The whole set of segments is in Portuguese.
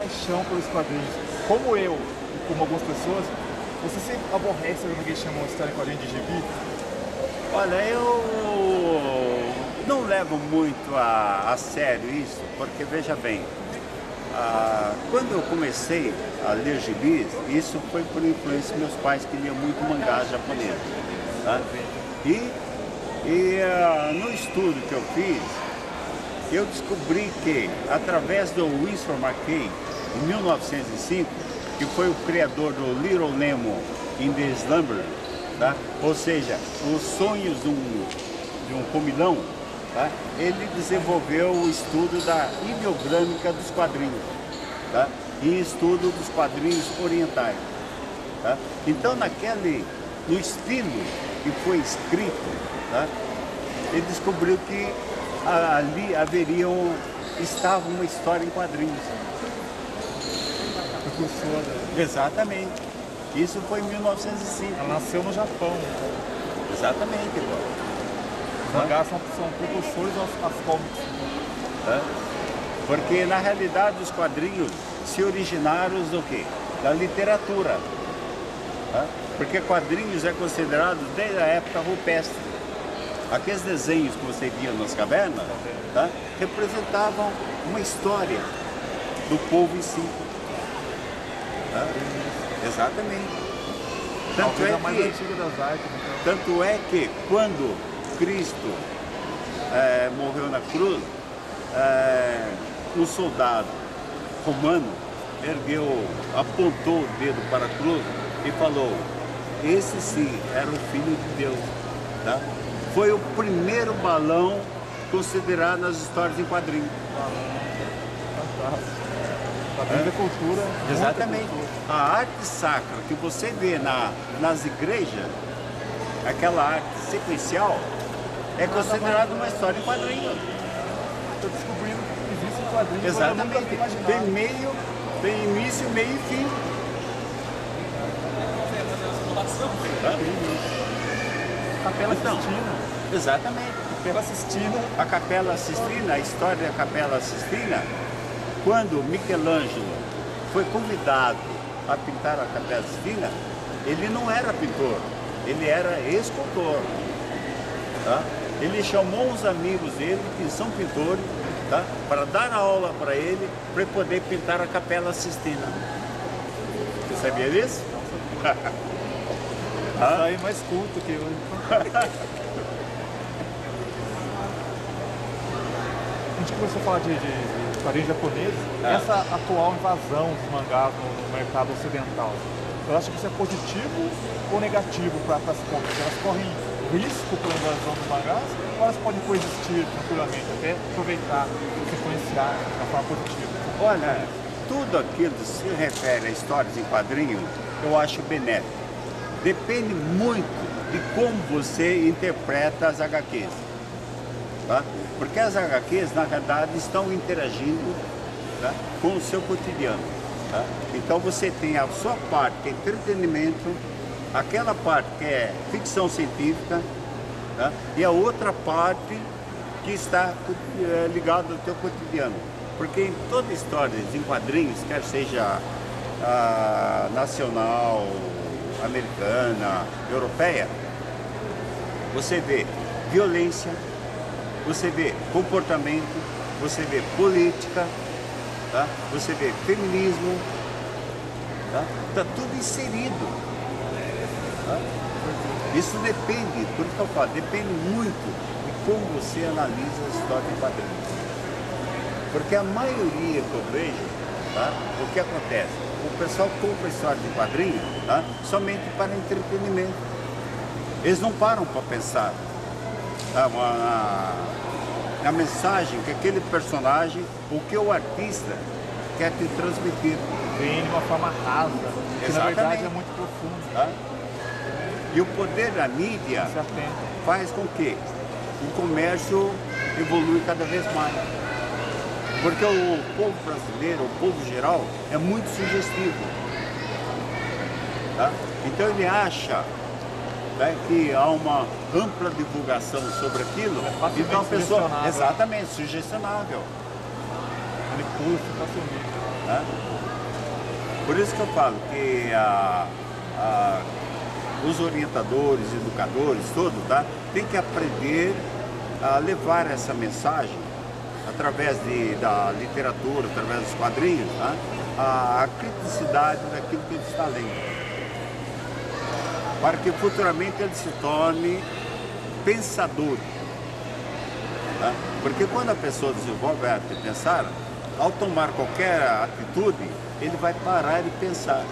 paixão pelos quadrinhos. Como eu, e como algumas pessoas, você sempre aborrece quando alguém chama uma história em quadrinho de gibi? Olha, eu não levo muito a sério isso, porque veja bem, quando eu comecei a ler gibis, isso foi por influência dos meus pais que liam muito mangá japonês. Tá? No estudo que eu fiz, eu descobri que, através do Winsor McCay, em 1905, que foi o criador do Little Nemo in the Slumber, tá? Ou seja, os sonhos de um comilão, tá? Ele desenvolveu o estudo da ideogrâmica dos quadrinhos, tá? E estudo dos quadrinhos orientais. Tá? Então, no estilo que foi escrito, tá? Ele descobriu que ali estava uma história em quadrinhos. Precursora. Exatamente. Isso foi em 1905. Ela nasceu no Japão. Exatamente, igual. Os mangás são precursores aos comics. Porque na realidade os quadrinhos se originaram do quê? Da literatura. Porque quadrinhos é considerado desde a época rupestre. Aqueles desenhos que você via nas cavernas, tá? Representavam uma história do povo em si. Tá? Exatamente. Talvez a mais antiga das artes. Então. Tanto é que quando Cristo morreu na cruz, um soldado romano apontou o dedo para a cruz e falou: esse sim era o Filho de Deus. Tá? Foi o primeiro balão considerado nas histórias em quadrinhos. Fantástico. Quadrinhos é cultura. Exatamente. Cultura. A arte sacra que você vê nas igrejas, aquela arte sequencial, é considerada uma história em quadrinhos. Estou descobrindo que existe quadrinhos. Exatamente. Tem início, meio e fim. Capela Sistina. Exatamente. Capela Sistina. A Capela Sistina, a história da Capela Sistina, quando Michelangelo foi convidado a pintar a Capela Sistina, ele não era pintor, ele era escultor. Tá? Ele chamou uns amigos dele, que são pintores, tá? Para dar aula para ele poder pintar a Capela Sistina. Você sabia disso? Aí é mais culto que eu. A gente começou a falar de quadrinhos japoneses, essa atual invasão dos mangás no mercado ocidental, eu acho que isso é positivo ou negativo para as contas? Elas correm risco pela invasão dos mangás ou elas podem coexistir tranquilamente, até aproveitar, se influenciar de uma forma positiva? Olha, tudo aquilo que se refere a histórias em quadrinhos, eu acho benéfico. Depende muito de como você interpreta as HQs. Tá? Porque as HQs, na verdade, estão interagindo, tá, com o seu cotidiano. Tá? Então você tem a sua parte que é entretenimento, aquela parte que é ficção científica, tá? E a outra parte que está ligada ao teu cotidiano. Porque em toda história em quadrinhos, quer seja nacional, americana, europeia, você vê violência, você vê comportamento, você vê política, tá? Você vê feminismo, tá tudo inserido. Tá? Isso depende, por isso que eu falo, depende muito de como você analisa a história em quadrinhos. Porque a maioria que eu vejo, tá? O que acontece? O pessoal compra história de quadrinhos, tá? Somente para entretenimento. Eles não param para pensar, tá? A mensagem que aquele personagem, o que o artista quer te transmitir. Vem de uma forma rasa, que na verdade é muito profundo. Tá? E o poder da mídia faz com que o comércio evolui cada vez mais. Porque o povo brasileiro, o povo geral, é muito sugestivo. Tá? Então ele acha, né, que há uma ampla divulgação sobre aquilo, então a pessoa, exatamente, sugestionável. Manipula facilmente. Né? Por isso que eu falo que os orientadores, educadores, todos, tá? Tem que aprender a levar essa mensagem através da literatura, através dos quadrinhos, tá? A criticidade daquilo que ele está lendo, para que futuramente ele se torne pensador. Tá? Porque quando a pessoa desenvolve a arte de pensar, ao tomar qualquer atitude, ele vai parar e pensar: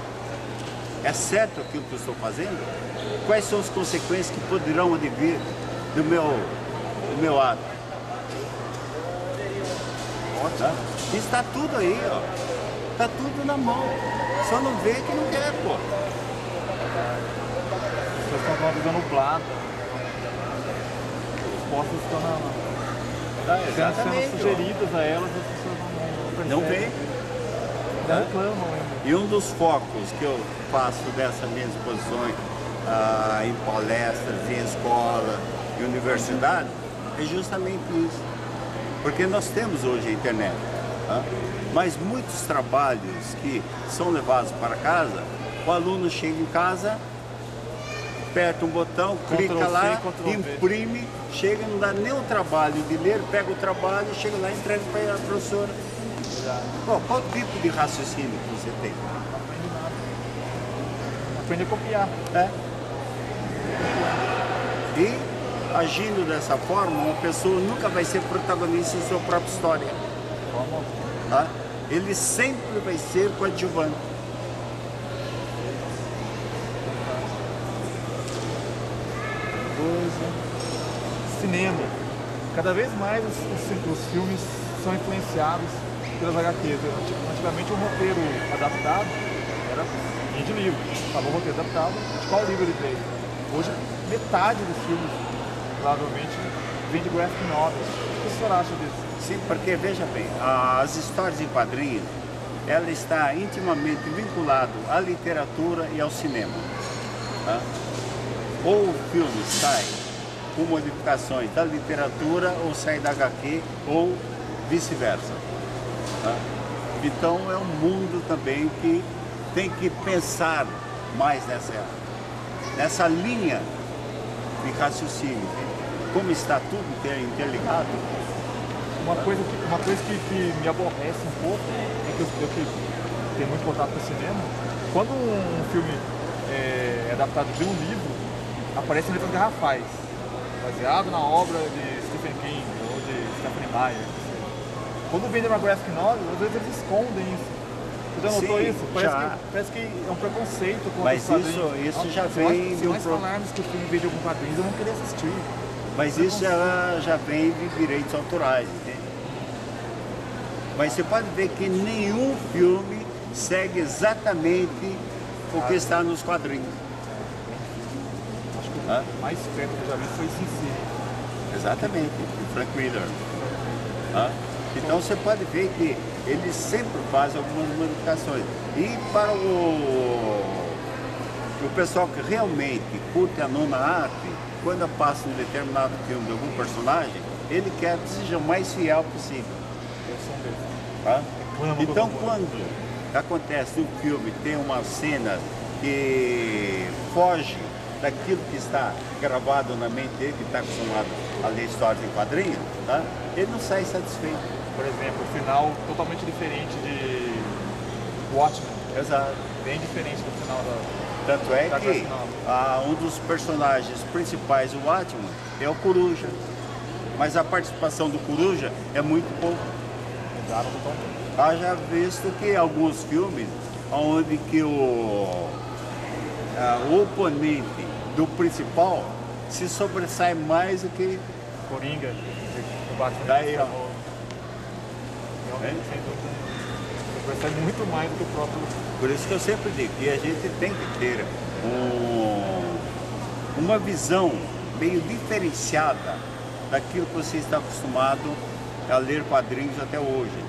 é certo aquilo que eu estou fazendo? Quais são as consequências que poderão advir do meu ato? Tá? Está tudo aí, ó. Está tudo na mão. Só não vê que não quer, pô. As pessoas estão com uma visão nublada. Os postos estão sendo sugeridas a elas, as pessoas não vê. Não reclamam ainda. E um dos focos que eu faço dessas minhas exposições em palestras, em escola, em universidade, é justamente isso. Porque nós temos hoje a internet, tá? Mas muitos trabalhos que são levados para casa, o aluno chega em casa, aperta um botão, clica lá, imprime, chega, não dá nem o trabalho de ler, pega o trabalho, chega lá e entrega para a professora. Bom, qual tipo de raciocínio que você tem? Aprende a copiar. É. E agindo dessa forma, uma pessoa nunca vai ser protagonista da sua própria história. Tá? Ele sempre vai ser coadjuvante. Cinema. Cada vez mais os filmes são influenciados pelas HQs. Antigamente um roteiro adaptado era de livro. Falou roteiro adaptado, de qual livro ele veio. Hoje metade dos filmes, provavelmente, vem de graphic novels. O que o senhor acha disso? Sim, porque veja bem, as histórias em quadrinhos, ela está intimamente vinculada à literatura e ao cinema. Tá? Ou o filme sai com modificações da literatura, ou sai da HQ, ou vice-versa. Tá? Então é um mundo também que tem que pensar mais nessa linha de raciocínio. Como está tudo interligado. Uma coisa que me aborrece um pouco é que eu tenho muito contato com o cinema. Quando um filme é adaptado de um livro, aparecem letras garrafais, baseado na obra de Stephen King ou de Stephanie Meyer. Quando vendem uma graphic novel, às vezes eles escondem isso. Você já notou isso? Parece que é um preconceito contra os quadrinhos. Isso já vem... Se nós falarmos que o filme vem de algum quadrinho, eu não querer assistir. Mas isso já vem de direitos autorais, entende? Mas você pode ver que nenhum filme segue exatamente o que está nos quadrinhos. Acho que o mais perto que eu já vi foi Sin City. Exatamente, o Frank Miller. Então você pode ver que eles sempre fazem algumas modificações. E para o pessoal que realmente curte a nona arte, quando passa um determinado filme de algum personagem, ele quer que seja o mais fiel possível. Tá? Então quando acontece no filme, tem uma cena que foge daquilo que está gravado na mente dele, que está acostumado a ler histórias em quadrinhos, tá? Ele não sai satisfeito. Por exemplo, o final totalmente diferente de Watchmen. Exato. Bem diferente do final da... Tanto é que um dos personagens principais do Watchmen é o Coruja. Mas a participação do Coruja é muito pouco. Mudaram totalmente. Haja visto que alguns filmes onde que o oponente do principal se sobressai mais do que Coringa, o Batman. Daí, ó. Realmente, sem dúvida. Sobressai muito mais do que o próprio. Por isso que eu sempre digo que a gente tem que ter uma visão meio diferenciada daquilo que você está acostumado a ler quadrinhos até hoje.